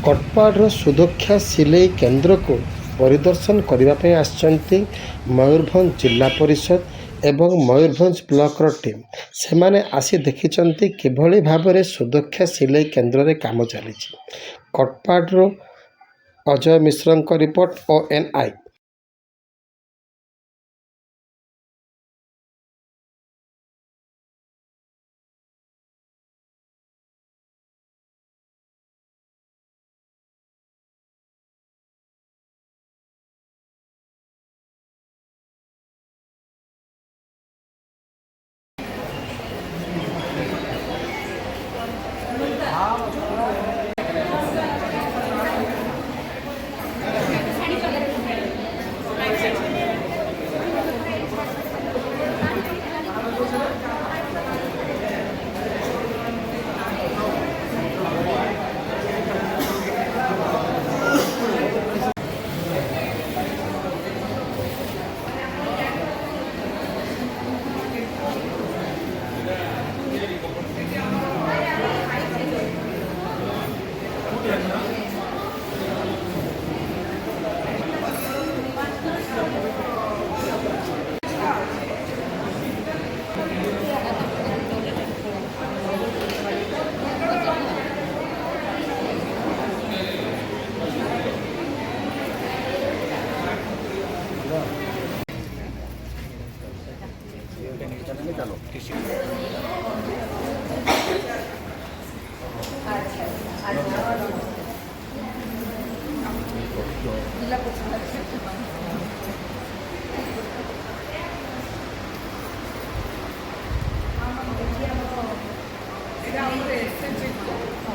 कटपाड़ सुदक्षा सिलाई केन्द्र को परिदर्शन करने आसचंती मयूरभंज जिला परिषद एवं मयूरभंज ब्लॉक टीम से माने आसी देखिचंती किभली भाबरे सुदक्षा सिलाई केन्द्र रे काम चली। कटपाड़ Ajay Mishra report ONI।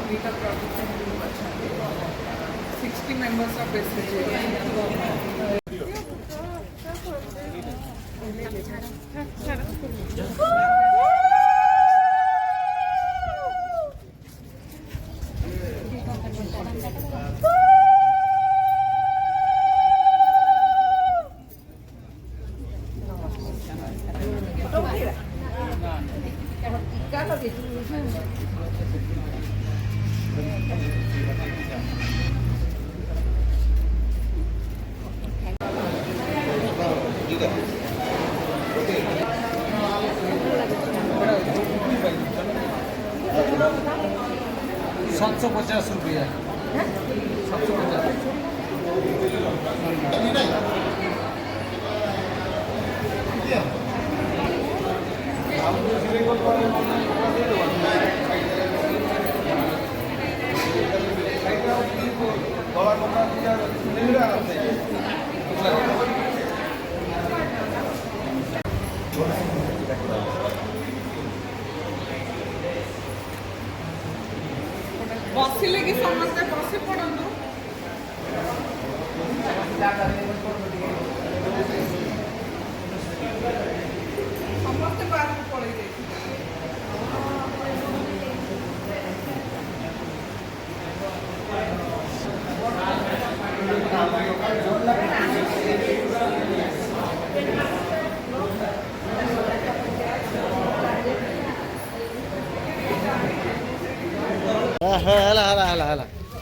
Vita production group achandi 60 members of SHG. ₹750 बसिले कि समस्ते बसी पड़ू समस्ते बाहर पड़े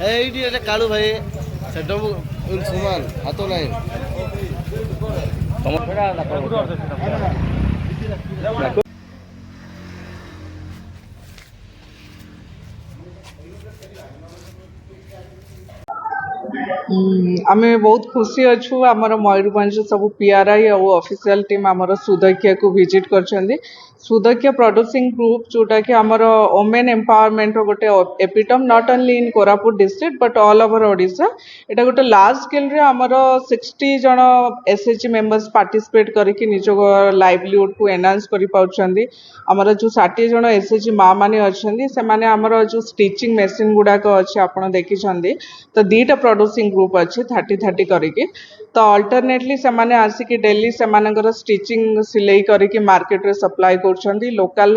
এইটি এটা কালু ভাই সেটা সমান হাত নাই आमे बहुत खुशी अच्छु आमर मयूरभंज सब PRI और ऑफिशियल टीम आमर सुदक्षा को विजिट करछंदी। सुदक्षा प्रोड्यूसिंग ग्रुप जोटा कि आमर वोमेन एम्पावरमेंट गोटे epitome not only in Koraput district but all over Odisha. एटा गोटे लार्ज स्केल रे आमर 60 जन SHG मेंबर्स पार्टिसिपेट करके निज लाइवलीहुड को एनहांस करि पाउछंदी। आमर जो 60 जन SHG माँ माने अछंदी से माने आमर जो स्टिचिंग मशीन गुडाक अछि आपण देखिछंदी तो दीटा प्रोड्यूसिंग ग्रुप अच्छे 30-30 करके तो अल्टरनेटली से माने आसिक डेली से स्टिचिंग सिलाई करके मार्केट रे सप्लाई कर କରୁଛନ୍ତି ଲୋକାଲ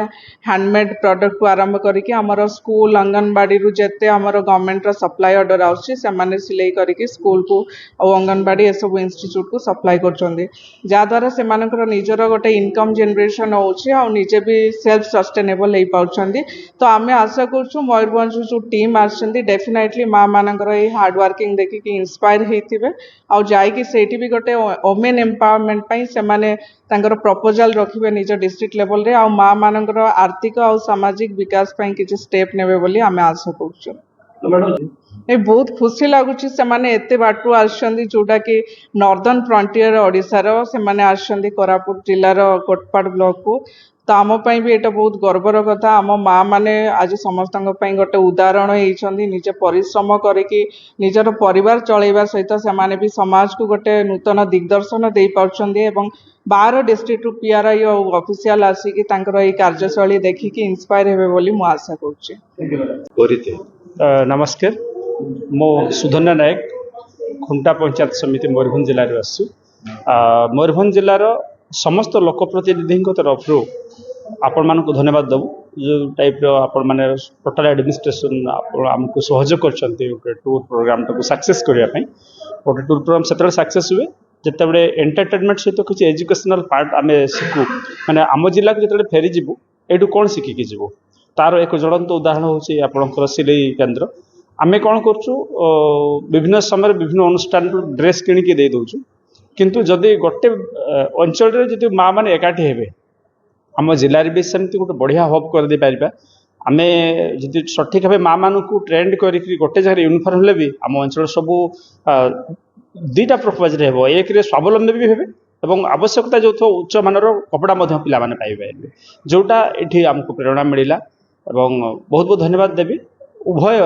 ହ୍ୟାଣ୍ଡମେଡ୍ ପ୍ରଡକ୍ଟକୁ ଆରମ୍ଭ କରିକି ଆମର ସ୍କୁଲ ଅଙ୍ଗନବାଡ଼ିରୁ ଯେତେ ଆମର ଗଭର୍ଣ୍ଣମେଣ୍ଟର ସପ୍ଲାଇ ଅର୍ଡର ଆସୁଛି ସେମାନେ ସିଲେଇ କରିକି ସ୍କୁଲକୁ ଆଉ ଅଙ୍ଗନବାଡ଼ି ଏସବୁ ଇନଷ୍ଟିଚ୍ୟୁଟକୁ ସପ୍ଲାଇ କରୁଛନ୍ତି ଯାହାଦ୍ୱାରା ସେମାନଙ୍କର ନିଜର ଗୋଟେ ଇନକମ୍ ଜେନେରେସନ୍ ହେଉଛି ଆଉ ନିଜେ ବି ସେଲ୍ଫ ସଷ୍ଟେନେବଲ୍ ହେଇପାରୁଛନ୍ତି ତ ଆମେ ଆଶା କରୁଛୁ ମୟୂରଭଞ୍ଜରୁ ଯେଉଁ ଟିମ୍ ଆସିଛନ୍ତି ଡେଫିନେଟଲି ମା ମାନଙ୍କର ଏଇ ହାର୍ଡୱାର୍କିଂ ଦେଖିକି ଇନ୍ସପାୟାର ହେଇଥିବେ ଆଉ ଯାଇକି ସେଇଠି ବି ଗୋଟେ ଓମେନ୍ ଏମ୍ପାୱାରମେଣ୍ଟ ପାଇଁ ସେମାନେ ତାଙ୍କର ପ୍ରପୋଜାଲ ରଖିବେ ନିଜ ଡିଷ୍ଟ୍ରିକ୍ଟ ଲେଭଲରେ ଆଉ ମା ମାନଙ୍କର ଆର୍ଥିକ ଆଉ ସାମାଜିକ ବିକାଶ ପାଇଁ କିଛି ଷ୍ଟେପ୍ ନେବେ ବୋଲି ଆମେ ଆଶା କରୁଛୁ ଏ ବହୁତ ଖୁସି ଲାଗୁଛି ସେମାନେ ଏତେ ବାଟରୁ ଆସିଛନ୍ତି ଯୋଉଟାକି ନର୍ଦର୍ନ ଫ୍ରଣ୍ଟିୟର ଓଡ଼ିଶାର ସେମାନେ ଆସିଛନ୍ତି କୋରାପୁଟ ଜିଲ୍ଲାର କୋଟପାଡ଼ ବ୍ଲକକୁ ତ ଆମ ପାଇଁ ବି ଏଇଟା ବହୁତ ଗର୍ବର କଥା ଆମ ମା ମାନେ ଆଜି ସମସ୍ତଙ୍କ ପାଇଁ ଗୋଟେ ଉଦାହରଣ ହେଇଛନ୍ତି ନିଜେ ପରିଶ୍ରମ କରିକି ନିଜର ପରିବାର ଚଳେଇବା ସହିତ ସେମାନେ ବି ସମାଜକୁ ଗୋଟେ ନୂତନ ଦିଗଦର୍ଶନ ଦେଇପାରୁଛନ୍ତି ଏବଂ ବାହାର ଡିଷ୍ଟ୍ରିକ୍ଟରୁ ପିଆର୍ଆଇ ଆଉ ଅଫିସିଆଲ ଆସିକି ତାଙ୍କର ଏଇ କାର୍ଯ୍ୟଶୈଳୀ ଦେଖିକି ଇନ୍ସପାୟାର ହେବେ ବୋଲି ମୁଁ ଆଶା କରୁଛି नमस्कार मो सुधन्या नायक खुंटा पंचायत समिति मयूरभंज जिले में आसु मयूरभंज जिलार समस्त लोकप्रतिनिधि तरफ आपण मान धन्यवाद देवु जो टाइप आपण मैंने टोटाल एडमिनिस्ट्रेशन आमको सहयोग कर टूर प्रोग्राम टाक सक्सेस करने गोटे टूर प्रोग्राम से सक्सेस हुए जिते एंटरटेनमेंट सहित किसी एजुकेशनल पार्ट आम शिखु माने आम जिला को जो फेरी जीवु एठू कौन शिखिकी जीवु तार एक ज्वलंत उदाहरण होची आपणकर सिलाई केन्द्र आमे कौन करछु विभिन्न समय विभिन्न अनुष्ठान ड्रेस किणिकी दे दउछु किंतु जदि गोटे अंचल रे जदि माँ माने एकाठी हेबे आम जिले भी सेमती गोटे बढ़िया हब कर दे पारिबा आमे जदि सठिक भाव माँ मान को ट्रेंड करी गोटे जगह यूनिफॉर्म हेले भी आम अंचल सब दुईटा पर्पज रे हेबो एक रे स्वावलंबी भी हेबे एवं आवश्यकता जो उच्च मानर कपड़ा पिला माने पाइबे जोटा एठी हमको प्रेरणा मिला एवं बहुत बहुत धन्यवाद देवी उभय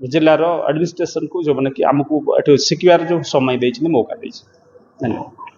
जिलार एडमिनिस्ट्रेशन को जो मैंने कि आमको शिखबार जो समय मौका धन्यवाद।